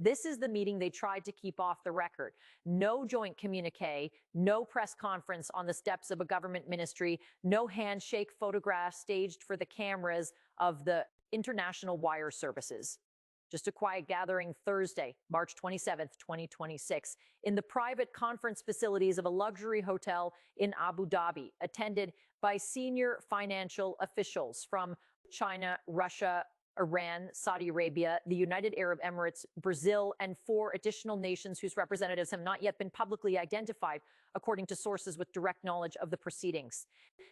This is the meeting they tried to keep off the record. No joint communique, no press conference on the steps of a government ministry, no handshake photograph staged for the cameras of the international wire services. Just a quiet gathering Thursday, March 27th, 2026, in the private conference facilities of a luxury hotel in Abu Dhabi, attended by senior financial officials from China, Russia, Iran, Saudi Arabia, the United Arab Emirates, Brazil, and 4 additional nations whose representatives have not yet been publicly identified, according to sources with direct knowledge of the proceedings.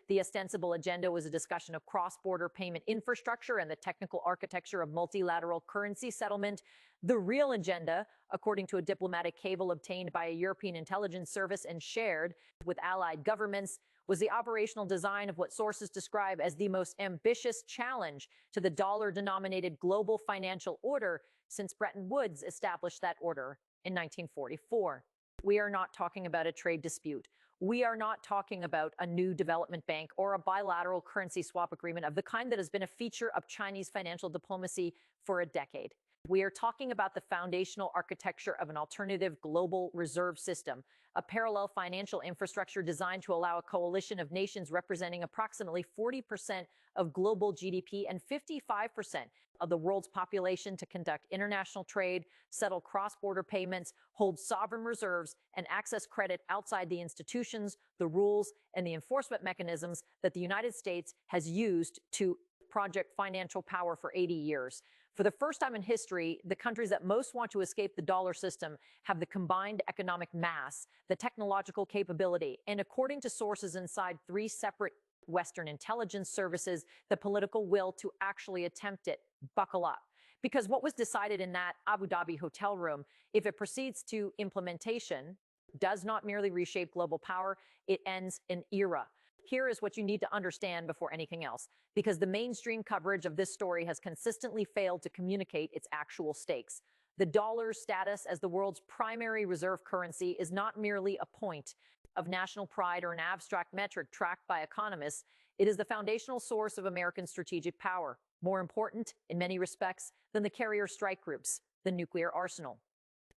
The ostensible agenda was a discussion of cross-border payment infrastructure and the technical architecture of multilateral currency settlement. The real agenda, according to a diplomatic cable obtained by a European intelligence service and shared with allied governments, was the operational design of what sources describe as the most ambitious challenge to the dollar-denominated global financial order since Bretton Woods established that order in 1944. We are not talking about a trade dispute. We are not talking about a new development bank or a bilateral currency swap agreement of the kind that has been a feature of Chinese financial diplomacy for a decade. We are talking about the foundational architecture of an alternative global reserve system, a parallel financial infrastructure designed to allow a coalition of nations representing approximately 40% of global GDP and 55% of the world's population to conduct international trade, settle cross-border payments, hold sovereign reserves, and access credit outside the institutions, the rules, and the enforcement mechanisms that the United States has used to project financial power for 80 years. For the first time in history, the countries that most want to escape the dollar system have the combined economic mass, the technological capability, and according to sources inside 3 separate Western intelligence services, the political will to actually attempt it. Buckle up. Because what was decided in that Abu Dhabi hotel room, if it proceeds to implementation, does not merely reshape global power, it ends an era. Here is what you need to understand before anything else, because the mainstream coverage of this story has consistently failed to communicate its actual stakes. The dollar's status as the world's primary reserve currency is not merely a point of national pride or an abstract metric tracked by economists. It is the foundational source of American strategic power, more important in many respects than the carrier strike groups, the nuclear arsenal,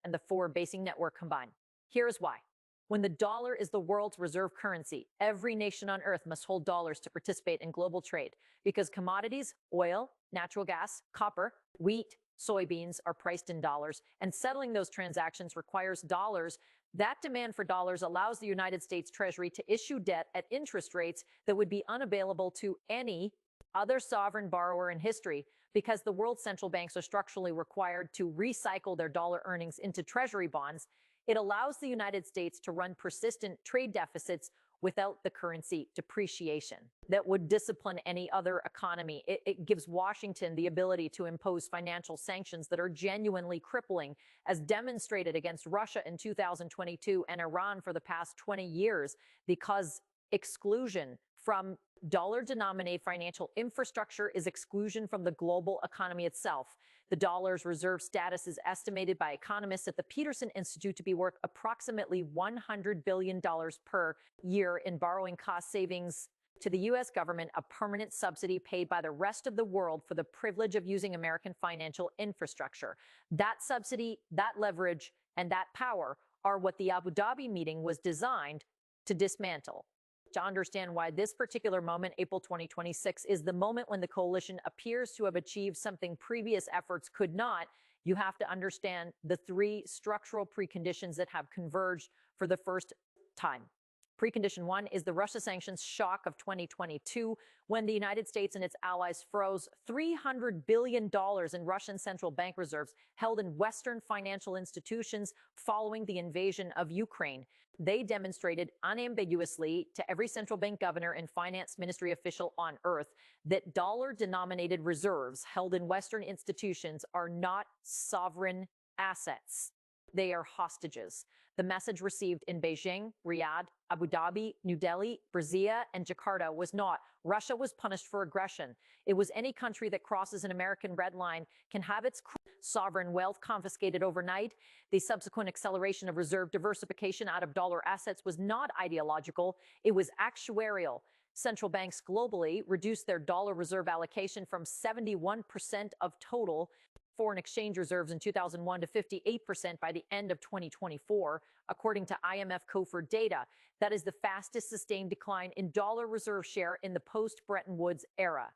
and the forward basing network combined. Here is why. When the dollar is the world's reserve currency, every nation on earth must hold dollars to participate in global trade because commodities, oil, natural gas, copper, wheat, soybeans are priced in dollars, and settling those transactions requires dollars. That demand for dollars allows the United States Treasury to issue debt at interest rates that would be unavailable to any other sovereign borrower in history because the world's central banks are structurally required to recycle their dollar earnings into Treasury bonds. It allows the United States to run persistent trade deficits without the currency depreciation that would discipline any other economy. It gives Washington the ability to impose financial sanctions that are genuinely crippling, as demonstrated against Russia in 2022 and Iran for the past 20 years, because exclusion from dollar-denominated financial infrastructure is exclusion from the global economy itself. The dollar's reserve status is estimated by economists at the Peterson Institute to be worth approximately $100 billion per year in borrowing cost savings to the U.S. government, a permanent subsidy paid by the rest of the world for the privilege of using American financial infrastructure. That subsidy, that leverage, and that power are what the Abu Dhabi meeting was designed to dismantle. To understand why this particular moment, April 2026, is the moment when the coalition appears to have achieved something previous efforts could not, you have to understand the 3 structural preconditions that have converged for the first time. Precondition 1 is the Russia sanctions shock of 2022, when the United States and its allies froze $300 billion in Russian central bank reserves held in Western financial institutions following the invasion of Ukraine. They demonstrated unambiguously to every central bank governor and finance ministry official on earth that dollar-denominated reserves held in Western institutions are not sovereign assets. They are hostages. The message received in Beijing, Riyadh, Abu Dhabi, New Delhi, Brasilia, and Jakarta was not Russia was punished for aggression. It was any country that crosses an American red line can have its sovereign wealth confiscated overnight. The subsequent acceleration of reserve diversification out of dollar assets was not ideological. It was actuarial. Central banks globally reduced their dollar reserve allocation from 71% of total foreign exchange reserves in 2001 to 58% by the end of 2024, according to IMF COFR data. That is the fastest sustained decline in dollar reserve share in the post-Bretton Woods era,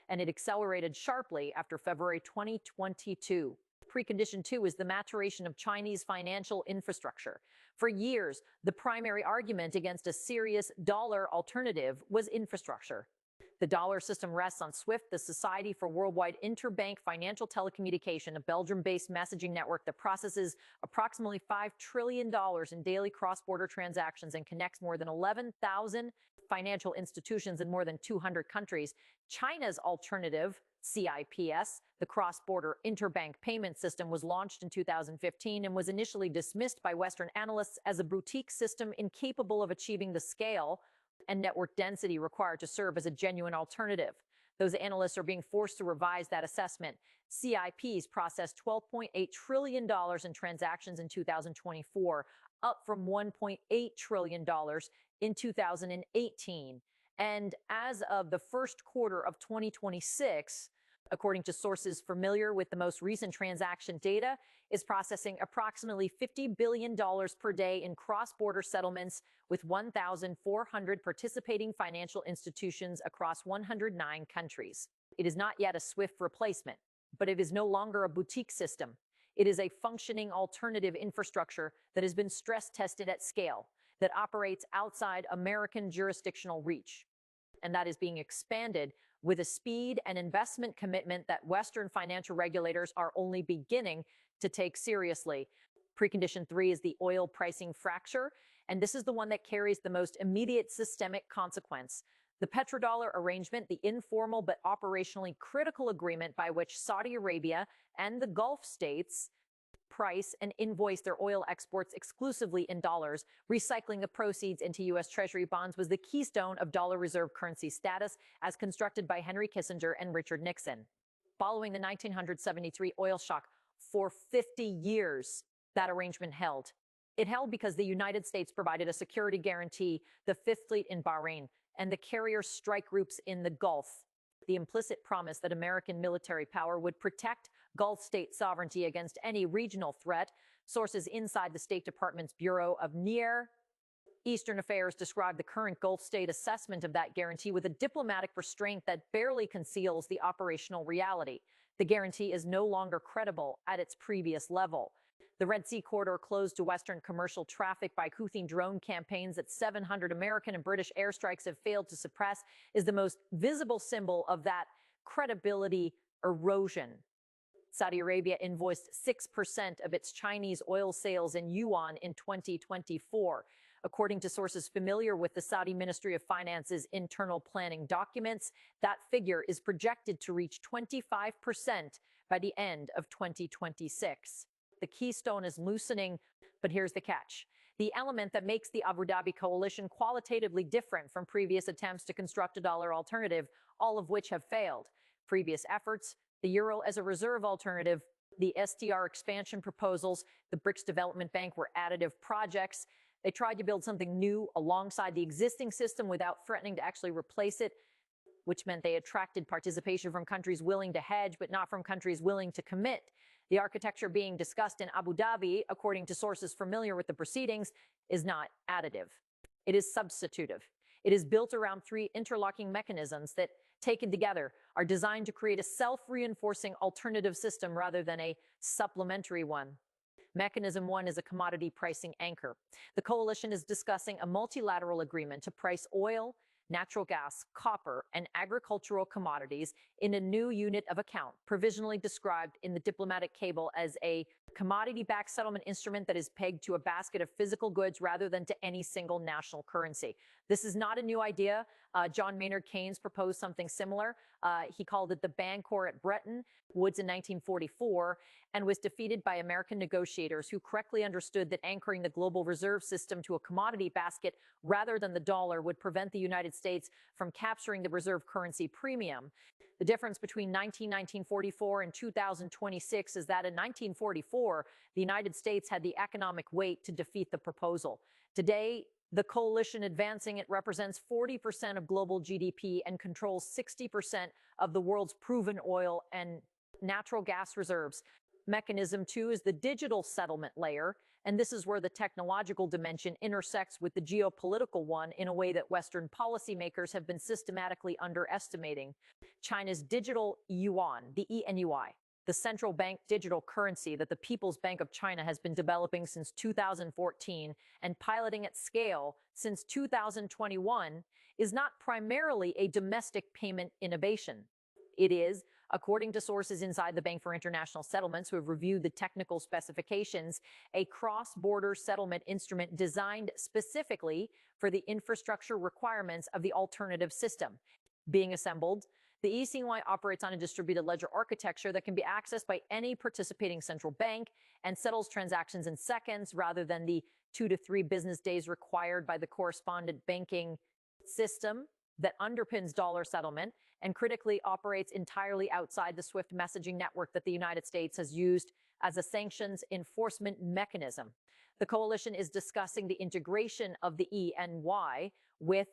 and it accelerated sharply after February 2022. Precondition 2 is the maturation of Chinese financial infrastructure. For years, the primary argument against a serious dollar alternative was infrastructure. The dollar system rests on SWIFT, the Society for Worldwide Interbank Financial Telecommunication, a Belgium-based messaging network that processes approximately $5 trillion in daily cross-border transactions and connects more than 11,000 financial institutions in more than 200 countries. China's alternative, CIPS, the cross-border interbank payment system, was launched in 2015 and was initially dismissed by Western analysts as a boutique system incapable of achieving the scale and network density required to serve as a genuine alternative. Those analysts are being forced to revise that assessment. CIPs processed $12.8 trillion in transactions in 2024, up from $1.8 trillion in 2018. And as of the first quarter of 2026, according to sources familiar with the most recent transaction data, is processing approximately $50 billion per day in cross-border settlements with 1,400 participating financial institutions across 109 countries. It is not yet a SWIFT replacement, but it is no longer a boutique system. It is a functioning alternative infrastructure that has been stress-tested at scale, that operates outside American jurisdictional reach, and that is being expanded with a speed and investment commitment that Western financial regulators are only beginning to take seriously. Precondition 3 is the oil pricing fracture, and this is the one that carries the most immediate systemic consequence. The petrodollar arrangement, the informal but operationally critical agreement by which Saudi Arabia and the Gulf states price and invoice their oil exports exclusively in dollars, recycling the proceeds into U.S. Treasury bonds, was the keystone of dollar reserve currency status as constructed by Henry Kissinger and Richard Nixon. Following the 1973 oil shock, for 50 years, that arrangement held. It held because the United States provided a security guarantee, the Fifth Fleet in Bahrain, and the carrier strike groups in the Gulf. The implicit promise that American military power would protect Gulf state sovereignty against any regional threat. Sources inside the State Department's Bureau of Near Eastern Affairs describe the current Gulf state assessment of that guarantee with a diplomatic restraint that barely conceals the operational reality. The guarantee is no longer credible at its previous level. The Red Sea corridor closed to Western commercial traffic by Houthi drone campaigns that 700 American and British airstrikes have failed to suppress is the most visible symbol of that credibility erosion. Saudi Arabia invoiced 6% of its Chinese oil sales in yuan in 2024. According to sources familiar with the Saudi Ministry of Finance's internal planning documents, that figure is projected to reach 25% by the end of 2026. The keystone is loosening, but here's the catch. The element that makes the Abu Dhabi coalition qualitatively different from previous attempts to construct a dollar alternative, all of which have failed. Previous efforts, the euro as a reserve alternative, the STR expansion proposals, the BRICS Development Bank were additive projects. They tried to build something new alongside the existing system without threatening to actually replace it, which meant they attracted participation from countries willing to hedge, but not from countries willing to commit. The architecture being discussed in Abu Dhabi, according to sources familiar with the proceedings, is not additive. It is substitutive. It is built around three interlocking mechanisms that, taken together, are designed to create a self-reinforcing alternative system rather than a supplementary one. Mechanism 1 is a commodity pricing anchor. The coalition is discussing a multilateral agreement to price oil, natural gas, copper, and agricultural commodities in a new unit of account, provisionally described in the diplomatic cable as a commodity-backed settlement instrument that is pegged to a basket of physical goods rather than to any single national currency. This is not a new idea. John Maynard Keynes proposed something similar. He called it the Bancor at Bretton Woods in 1944 and was defeated by American negotiators who correctly understood that anchoring the global reserve system to a commodity basket rather than the dollar would prevent the United States from capturing the reserve currency premium. The difference between 1944 and 2026 is that in 1944, the United States had the economic weight to defeat the proposal. Today, the coalition advancing it represents 40% of global GDP and controls 60% of the world's proven oil and natural gas reserves. Mechanism 2 is the digital settlement layer, and this is where the technological dimension intersects with the geopolitical one in a way that Western policymakers have been systematically underestimating. China's digital yuan, the ENUI, the central bank digital currency that the People's Bank of China has been developing since 2014 and piloting at scale since 2021, is not primarily a domestic payment innovation. It is, according to sources inside the Bank for International Settlements who have reviewed the technical specifications, a cross-border settlement instrument designed specifically for the infrastructure requirements of the alternative system. Being assembled, the ECNY operates on a distributed ledger architecture that can be accessed by any participating central bank and settles transactions in seconds rather than the 2 to 3 business days required by the correspondent banking system that underpins dollar settlement, and critically operates entirely outside the SWIFT messaging network that the United States has used as a sanctions enforcement mechanism. The coalition is discussing the integration of the ENY with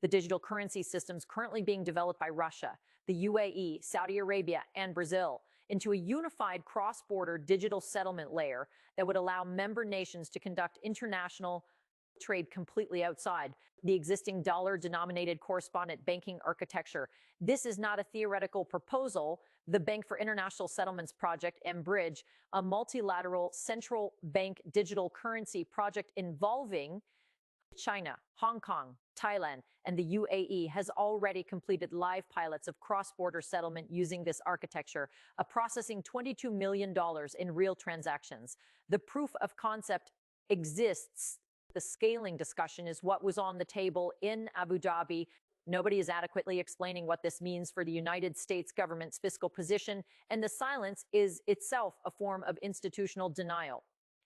the digital currency systems currently being developed by Russia, the UAE, Saudi Arabia, and Brazil into a unified cross-border digital settlement layer that would allow member nations to conduct international trade completely outside the existing dollar-denominated correspondent banking architecture. This is not a theoretical proposal. The Bank for International Settlements project, MBridge, a multilateral central bank digital currency project involving China, Hong Kong, Thailand, and the UAE, has already completed live pilots of cross-border settlement using this architecture, processing $22 million in real transactions. The proof of concept exists. The scaling discussion is what was on the table in Abu Dhabi. Nobody is adequately explaining what this means for the United States government's fiscal position, and the silence is itself a form of institutional denial.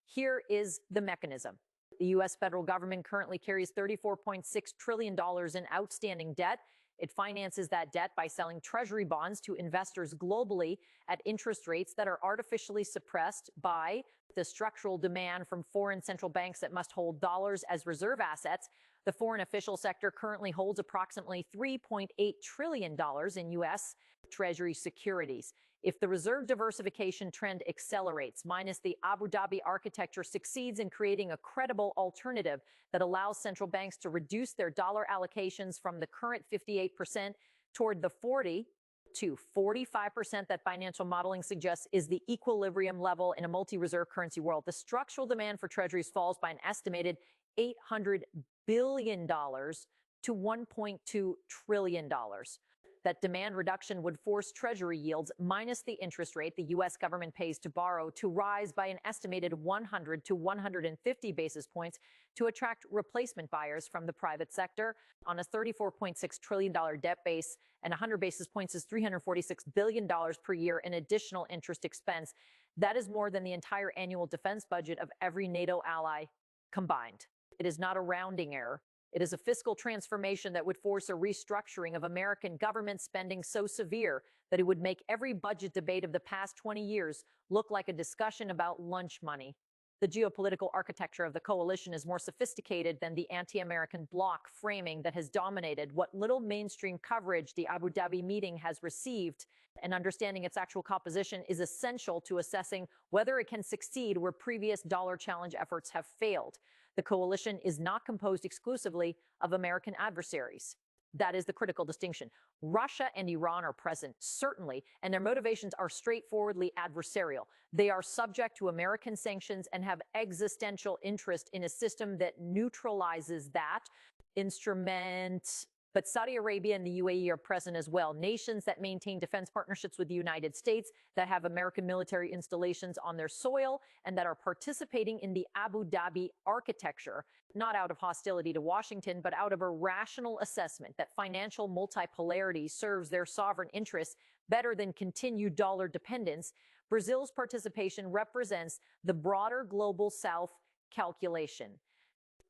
Here is the mechanism. The U.S. federal government currently carries $34.6 trillion in outstanding debt. It finances that debt by selling treasury bonds to investors globally at interest rates that are artificially suppressed by the structural demand from foreign central banks that must hold dollars as reserve assets. The foreign official sector currently holds approximately $3.8 trillion in U.S. Treasury securities. If the reserve diversification trend accelerates, minus the Abu Dhabi architecture succeeds in creating a credible alternative that allows central banks to reduce their dollar allocations from the current 58% toward the 40 to 45% that financial modeling suggests is the equilibrium level in a multi-reserve currency world, the structural demand for treasuries falls by an estimated $800 billion to $1.2 trillion. That demand reduction would force treasury yields minus the interest rate the U.S. government pays to borrow to rise by an estimated 100 to 150 basis points to attract replacement buyers from the private sector. On a $34.6 trillion debt base, and 100 basis points is $346 billion per year in additional interest expense. That is more than the entire annual defense budget of every NATO ally combined. It is not a rounding error. It is a fiscal transformation that would force a restructuring of American government spending so severe that it would make every budget debate of the past 20 years look like a discussion about lunch money. The geopolitical architecture of the coalition is more sophisticated than the anti-American bloc framing that has dominated what little mainstream coverage the Abu Dhabi meeting has received, and understanding its actual composition is essential to assessing whether it can succeed where previous dollar challenge efforts have failed. The coalition is not composed exclusively of American adversaries. That is the critical distinction. Russia and Iran are present, certainly, and their motivations are straightforwardly adversarial. They are subject to American sanctions and have existential interest in a system that neutralizes that instrument. But Saudi Arabia and the UAE are present as well, nations that maintain defense partnerships with the United States, that have American military installations on their soil, and that are participating in the Abu Dhabi architecture, not out of hostility to Washington, but out of a rational assessment that financial multipolarity serves their sovereign interests better than continued dollar dependence. Brazil's participation represents the broader global South calculation.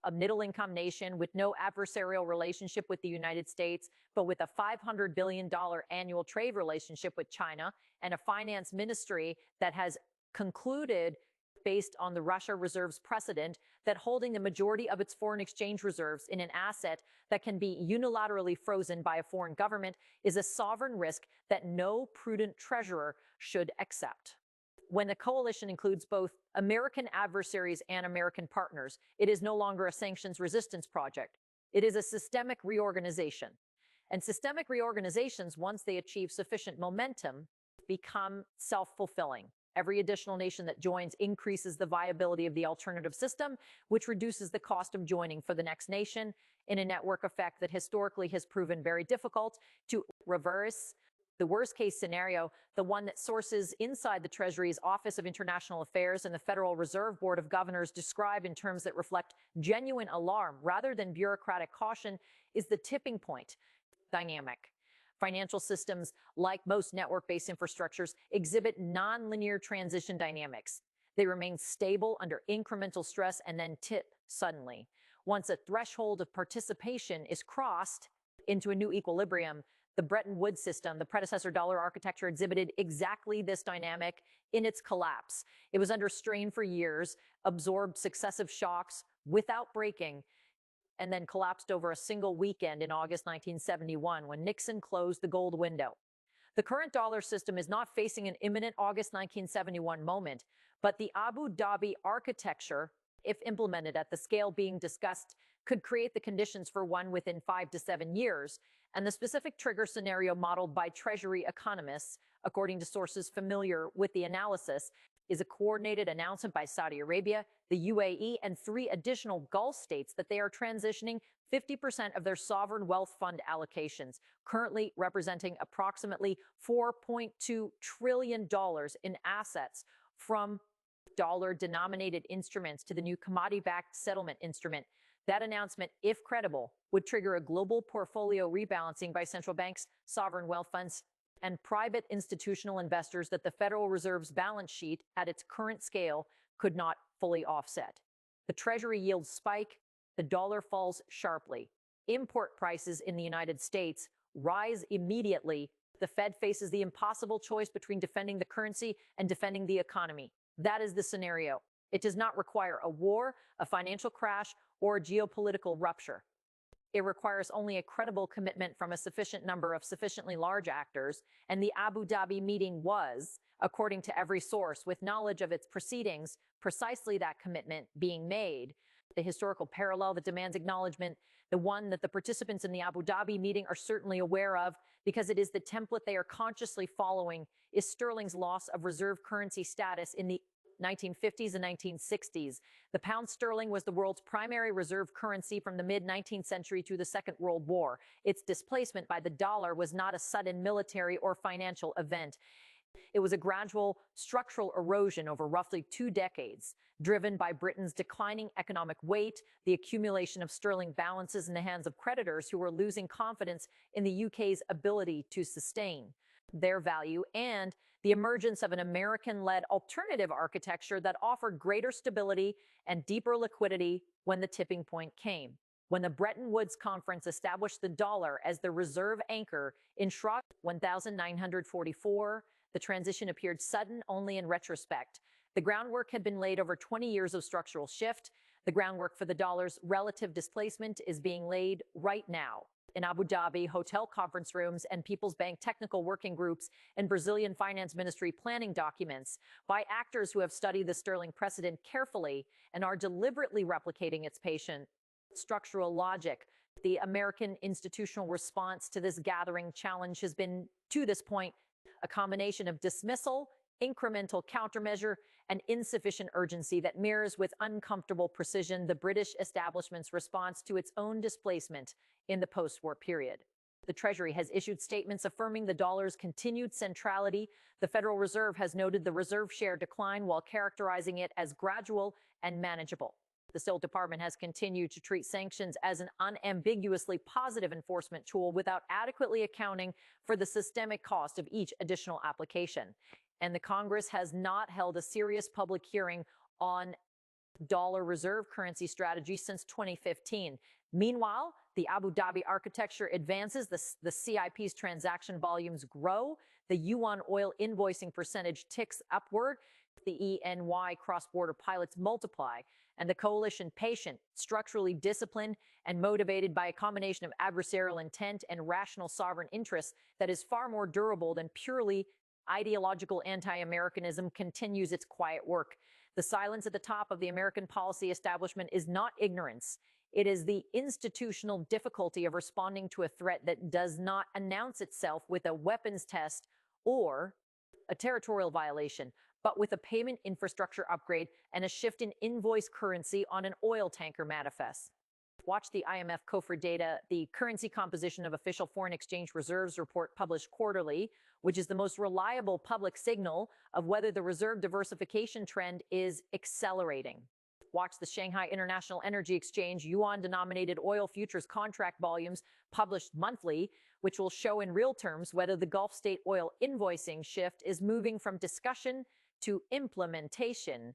A middle-income nation with no adversarial relationship with the United States, but with a $500 billion annual trade relationship with China, and a finance ministry that has concluded based on the Russia reserves precedent that holding the majority of its foreign exchange reserves in an asset that can be unilaterally frozen by a foreign government is a sovereign risk that no prudent treasurer should accept. When the coalition includes both American adversaries and American partners, it is no longer a sanctions resistance project. It is a systemic reorganization. And systemic reorganizations, once they achieve sufficient momentum, become self-fulfilling. Every additional nation that joins increases the viability of the alternative system, which reduces the cost of joining for the next nation in a network effect that historically has proven very difficult to reverse. The worst-case scenario, the one that sources inside the Treasury's Office of International Affairs and the Federal Reserve Board of Governors describe in terms that reflect genuine alarm rather than bureaucratic caution, is the tipping point dynamic. Financial systems, like most network-based infrastructures, exhibit nonlinear transition dynamics. They remain stable under incremental stress and then tip suddenly. Once a threshold of participation is crossed into a new equilibrium, the Bretton Woods system, the predecessor dollar architecture, exhibited exactly this dynamic in its collapse. It was under strain for years, absorbed successive shocks without breaking, and then collapsed over a single weekend in August 1971 when Nixon closed the gold window. The current dollar system is not facing an imminent August 1971 moment, but the Abu Dhabi architecture, if implemented at the scale being discussed, could create the conditions for one within 5 to 7 years, and the specific trigger scenario modeled by Treasury economists, according to sources familiar with the analysis, is a coordinated announcement by Saudi Arabia, the UAE, and 3 additional Gulf states that they are transitioning 50% of their sovereign wealth fund allocations, currently representing approximately $4.2 trillion in assets, from dollar-denominated instruments to the new commodity-backed settlement instrument. That announcement, if credible, would trigger a global portfolio rebalancing by central banks, sovereign wealth funds, and private institutional investors that the Federal Reserve's balance sheet at its current scale could not fully offset. The Treasury yields spike, the dollar falls sharply. Import prices in the United States rise immediately. The Fed faces the impossible choice between defending the currency and defending the economy. That is the scenario. It does not require a war, a financial crash, or a geopolitical rupture. It requires only a credible commitment from a sufficient number of sufficiently large actors, and the Abu Dhabi meeting was, according to every source with knowledge of its proceedings, precisely that commitment being made. The historical parallel that demands acknowledgement, the one that the participants in the Abu Dhabi meeting are certainly aware of, because it is the template they are consciously following, is sterling's loss of reserve currency status in the 1950s and 1960s. The pound sterling was the world's primary reserve currency from the mid-19th century to the Second World War. Its displacement by the dollar was not a sudden military or financial event. It was a gradual structural erosion over roughly 2 decades, driven by Britain's declining economic weight, the accumulation of sterling balances in the hands of creditors who were losing confidence in the UK's ability to sustain their value, and the emergence of an American-led alternative architecture that offered greater stability and deeper liquidity when the tipping point came. When the Bretton Woods Conference established the dollar as the reserve anchor in Shrug 1944, the transition appeared sudden only in retrospect. The groundwork had been laid over 20 years of structural shift. The groundwork for the dollar's relative displacement is being laid right now. In Abu Dhabi, hotel conference rooms and People's Bank technical working groups and Brazilian Finance Ministry planning documents by actors who have studied the sterling precedent carefully and are deliberately replicating its patient structural logic. The American institutional response to this gathering challenge has been, to this point, a combination of dismissal, incremental countermeasure, and insufficient urgency that mirrors with uncomfortable precision the British establishment's response to its own displacement in the post-war period. The Treasury has issued statements affirming the dollar's continued centrality. The Federal Reserve has noted the reserve share decline while characterizing it as gradual and manageable. The State Department has continued to treat sanctions as an unambiguously positive enforcement tool without adequately accounting for the systemic cost of each additional application. And the Congress has not held a serious public hearing on dollar reserve currency strategy since 2015. Meanwhile, the Abu Dhabi architecture advances, the CIP's transaction volumes grow, the yuan oil invoicing percentage ticks upward, The ENY cross-border pilots multiply, and the coalition, patient, structurally disciplined, and motivated by a combination of adversarial intent and rational sovereign interests that is far more durable than purely ideological anti-Americanism, continues its quiet work. The silence at the top of the American policy establishment is not ignorance. It is the institutional difficulty of responding to a threat that does not announce itself with a weapons test or a territorial violation, but with a payment infrastructure upgrade and a shift in invoice currency on an oil tanker manifest. Watch the IMF COFR data, the currency composition of official foreign exchange reserves report published quarterly, which is the most reliable public signal of whether the reserve diversification trend is accelerating. Watch the Shanghai International Energy Exchange yuan-denominated oil futures contract volumes published monthly, which will show in real terms whether the Gulf state oil invoicing shift is moving from discussion to implementation.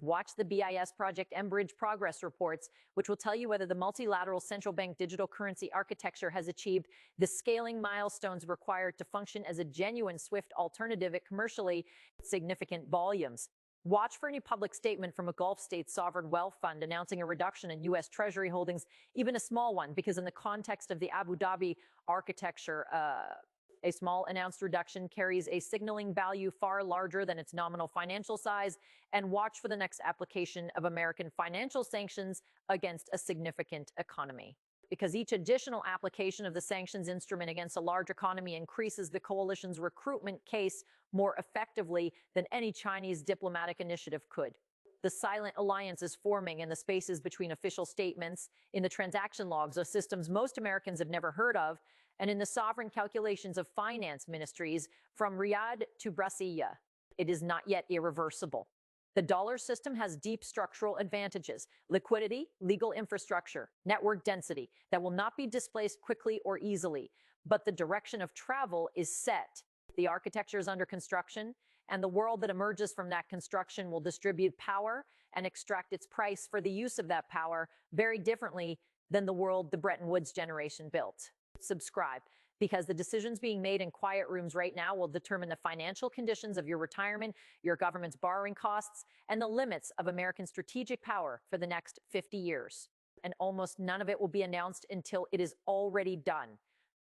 Watch the BIS Project Enbridge progress reports, which will tell you whether the multilateral central bank digital currency architecture has achieved the scaling milestones required to function as a genuine SWIFT alternative at commercially significant volumes. Watch for any public statement from a Gulf state sovereign wealth fund announcing a reduction in U.S. Treasury holdings, even a small one, because in the context of the Abu Dhabi architecture, a small announced reduction carries a signaling value far larger than its nominal financial size. And watch for the next application of American financial sanctions against a significant economy, because each additional application of the sanctions instrument against a large economy increases the coalition's recruitment case more effectively than any Chinese diplomatic initiative could. The silent alliance is forming in the spaces between official statements, in the transaction logs of systems most Americans have never heard of, and in the sovereign calculations of finance ministries from Riyadh to Brasilia. It is not yet irreversible. The dollar system has deep structural advantages: liquidity, legal infrastructure, network density that will not be displaced quickly or easily. But the direction of travel is set. The architecture is under construction, and the world that emerges from that construction will distribute power and extract its price for the use of that power very differently than the world the Bretton Woods generation built. Subscribe, because the decisions being made in quiet rooms right now will determine the financial conditions of your retirement, your government's borrowing costs, and the limits of American strategic power for the next 50 years. And almost none of it will be announced until it is already done.